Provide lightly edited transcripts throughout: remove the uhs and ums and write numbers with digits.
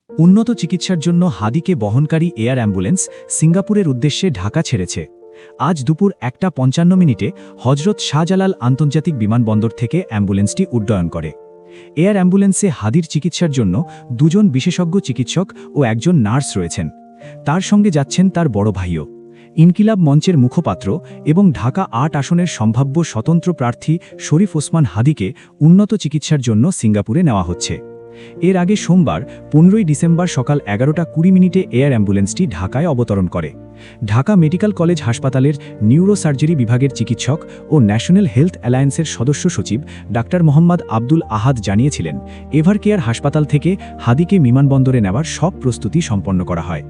উন্নত চিকিৎসার জন্য হাদিকে বহনকারী এয়ার অ্যাম্বুলেন্স সিঙ্গাপুরের উদ্দেশ্যে ঢাকা ছেড়েছে। আজ দুপুর 1:55 হজরত শাহজালাল আন্তর্জাতিক বিমানবন্দর থেকে অ্যাম্বুলেন্সটি উড্ডয়ন করে। এয়ার অ্যাম্বুলেন্সে হাদির চিকিৎসার জন্য দুজন বিশেষজ্ঞ চিকিৎসক ও একজন নার্স রয়েছেন। তার সঙ্গে যাচ্ছেন তার বড় ভাইও। ইনকিলাব মঞ্চের মুখপাত্র এবং ঢাকা 8 আসনের সম্ভাব্য স্বতন্ত্র প্রার্থী শরীফ ওসমান হাদিকে উন্নত চিকিৎসার জন্য সিঙ্গাপুরে নেওয়া হচ্ছে। এর আগে সোমবার 15 ডিসেম্বর সকাল 11:20 এয়ার অ্যাম্বুলেন্সটি ঢাকায় অবতরণ করে। ঢাকা মেডিকেল কলেজ হাসপাতালের নিউরোসার্জারি বিভাগের চিকিৎসক ও ন্যাশনাল হেলথ অ্যালায়েন্সের সদস্য সচিব ডাক্তার মোহাম্মদ আব্দুল আহাদ জানিয়েছিলেন, এভারকেয়ার হাসপাতাল থেকে হাদিকে বিমানবন্দরে নেওয়ার সব প্রস্তুতি সম্পন্ন করা হয়।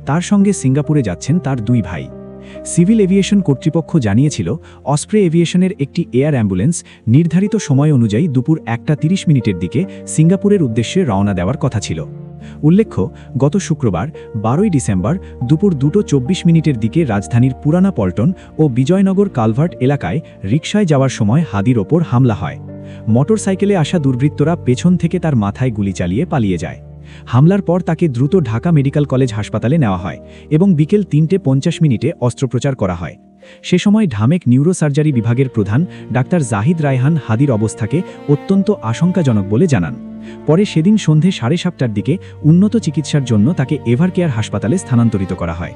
তার সঙ্গে সিঙ্গাপুরে যাচ্ছেন তার দুই ভাই। সিভিল এভিয়েশন কর্তৃপক্ষ জানিয়েছিল, অসপ্রে এভিয়েশনের একটি এয়ার অ্যাম্বুলেন্স নির্ধারিত সময় অনুযায়ী দুপুর 1:30 দিকে সিঙ্গাপুরের উদ্দেশ্যে রওনা দেওয়ার কথা ছিল। উল্লেখ্য, গত শুক্রবার 12 ডিসেম্বর দুপুর 2:24 দিকে রাজধানীর পুরানা পল্টন ও বিজয়নগর কালভার্ট এলাকায় রিকশায় যাওয়ার সময় হাদির ওপর হামলা হয়। মোটরসাইকেলে আসা দুর্বৃত্তরা পেছন থেকে তার মাথায় গুলি চালিয়ে পালিয়ে যায়। হামলার পর তাকে দ্রুত ঢাকা মেডিকেল কলেজ হাসপাতালে নেওয়া হয় এবং বিকেল 3:50 অস্ত্রোপচার করা হয়। সে সময় ঢামেক নিউরোসার্জারি বিভাগের প্রধান ডাক্তার জাহিদ রায়হান হাদির অবস্থাকে অত্যন্ত আশঙ্কাজনক বলে জানান। পরে সেদিন সন্ধে 7:30টার দিকে উন্নত চিকিৎসার জন্য তাকে এভারকেয়ার হাসপাতালে স্থানান্তরিত করা হয়।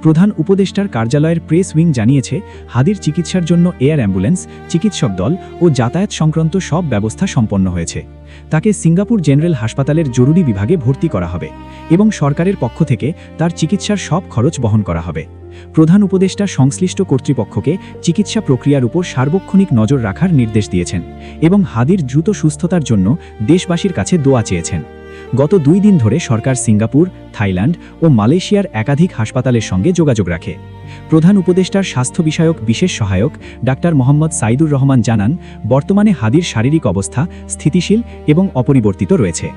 প্রধান উপদেষ্টার কার্যালয়ের প্রেস উইং জানিয়েছে, হাদির চিকিৎসার জন্য এয়ার অ্যাম্বুলেন্স, চিকিৎসক দল ও যাতায়াত সংক্রান্ত সব ব্যবস্থা সম্পন্ন হয়েছে। তাকে সিঙ্গাপুর জেনারেল হাসপাতালের জরুরি বিভাগে ভর্তি করা হবে এবং সরকারের পক্ষ থেকে তার চিকিৎসার সব খরচ বহন করা হবে। প্রধান উপদেষ্টা সংশ্লিষ্ট কর্তৃপক্ষকে চিকিৎসা প্রক্রিয়ার উপর সার্বক্ষণিক নজর রাখার নির্দেশ দিয়েছেন এবং হাদির দ্রুত সুস্থতার জন্য দেশবাসীর কাছে দোয়া চেয়েছেন। গত 2 দিন ধরে সরকার সিঙ্গাপুর, থাইল্যান্ড ও মালয়েশিয়ার একাধিক হাসপাতালের সঙ্গে যোগাযোগ রাখে। প্রধান উপদেষ্টার স্বাস্থ্য বিষয়ক বিশেষ সহায়ক ডাক্তার মোহাম্মদ সাইদুর রহমান জানান, বর্তমানে হাদির শারীরিক অবস্থা স্থিতিশীল এবং অপরিবর্তিত রয়েছে।